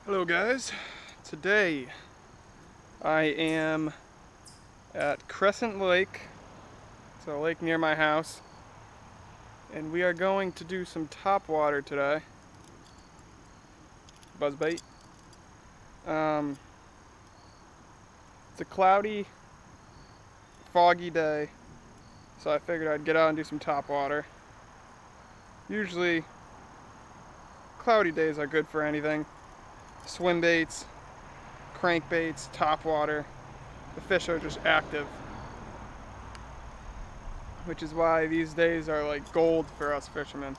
Hello guys, today I am at Crescent Lake. It's a lake near my house, and we are going to do some topwater today. Buzzbait. It's a cloudy, foggy day, so I figured I'd get out and do some topwater. Usually cloudy days are good for anything. Swim baits, crankbaits, topwater. The fish are just active, which is why these days are like gold for us fishermen.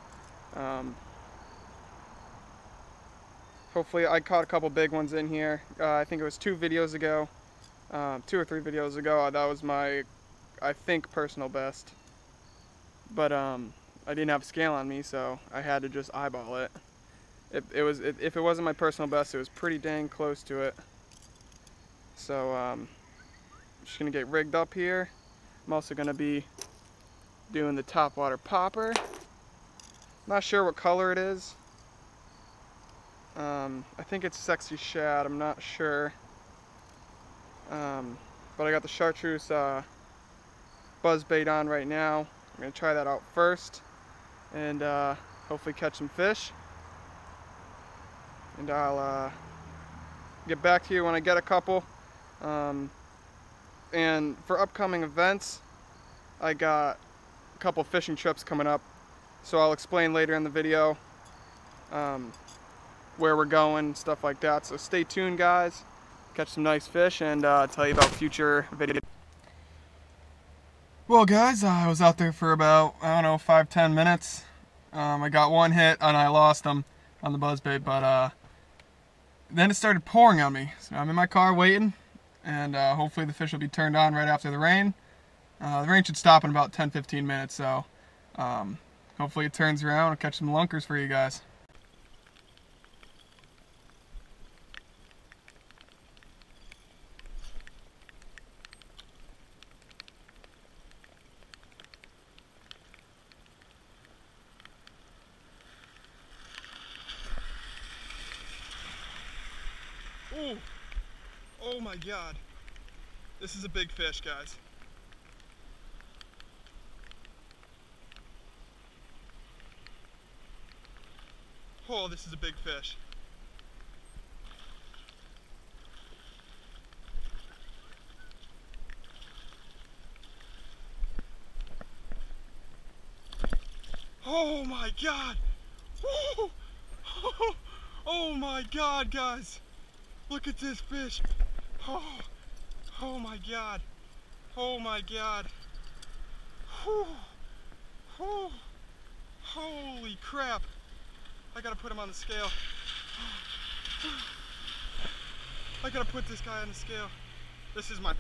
Hopefully I caught a couple big ones in here. I think it was 2 videos ago, 2 or 3 videos ago, that was my, I think, personal best. But I didn't have a scale on me, so I had to just eyeball it. If it wasn't my personal best, it was pretty dang close to it. So I'm just gonna get rigged up here. I'm also gonna be doing the topwater popper. Not sure what color it is. I think it's Sexy Shad, I'm not sure. But I got the chartreuse buzz bait on right now. I'm gonna try that out first and hopefully catch some fish. And I'll get back to you when I get a couple. And for upcoming events, I got a couple fishing trips coming up, so I'll explain later in the video where we're going, stuff like that. So stay tuned, guys. Catch some nice fish and tell you about future videos. Well, guys, I was out there for about, I don't know, 5-10 minutes. I got one hit and I lost them on the buzzbait, but then it started pouring on me. So I'm in my car waiting, and hopefully the fish will be turned on right after the rain. The rain should stop in about 10-15 minutes, so hopefully it turns around and catch some lunkers for you guys. Ooh. Oh my God. This is a big fish, guys. Oh, this is a big fish. Oh my God. Woo! Oh my God, guys. Look at this fish. Oh, oh my God. Oh my God. Whew. Whew. Holy crap. I gotta put him on the scale. I gotta put this guy on the scale. This is my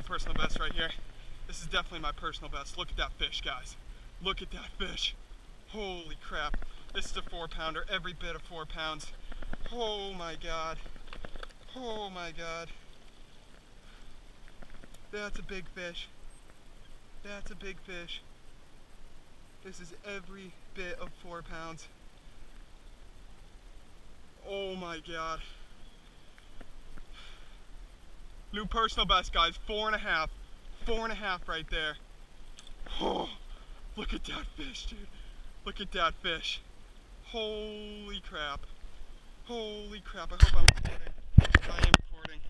personal best right here. This is definitely my personal best. Look at that fish, guys. Look at that fish. Holy crap. This is a 4-pounder, every bit of 4 pounds. Oh my God. Oh my God. That's a big fish. That's a big fish. This is every bit of 4 pounds. Oh my God. New personal best, guys. 4.5. 4.5 right there. Oh, look at that fish, dude. Look at that fish. Holy crap. Holy crap. I hope I'm recording. I am recording.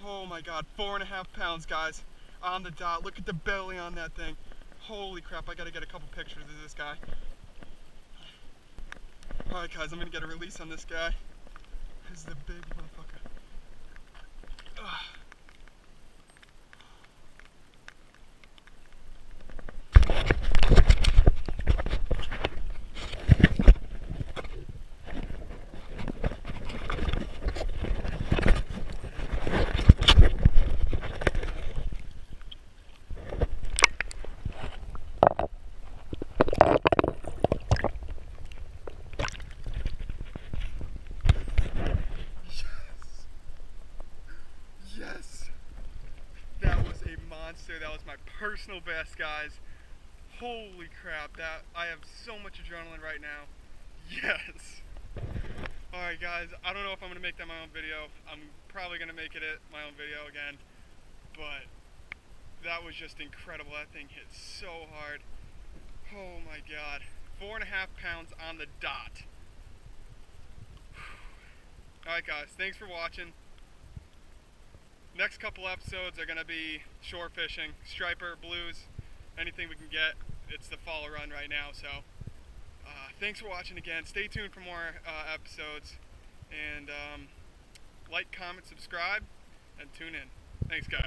Oh my God. 4.5 pounds, guys. On the dot. Look at the belly on that thing. Holy crap. I gotta get a couple pictures of this guy. Alright, guys. I'm gonna get a release on this guy. This is the big motherfucker. Ugh. Yes! That was a monster. That was my personal best, guys. Holy crap, that I have so much adrenaline right now. Yes! Alright guys, I don't know if I'm going to make that my own video. I'm probably going to make it my own video again. But that was just incredible. That thing hit so hard. Oh my god. 4.5 pounds on the dot. Alright guys, thanks for watching. Next couple episodes are going to be shore fishing, striper, blues, anything we can get. It's the fall run right now, so thanks for watching again. Stay tuned for more episodes, and like, comment, subscribe, and tune in. Thanks guys.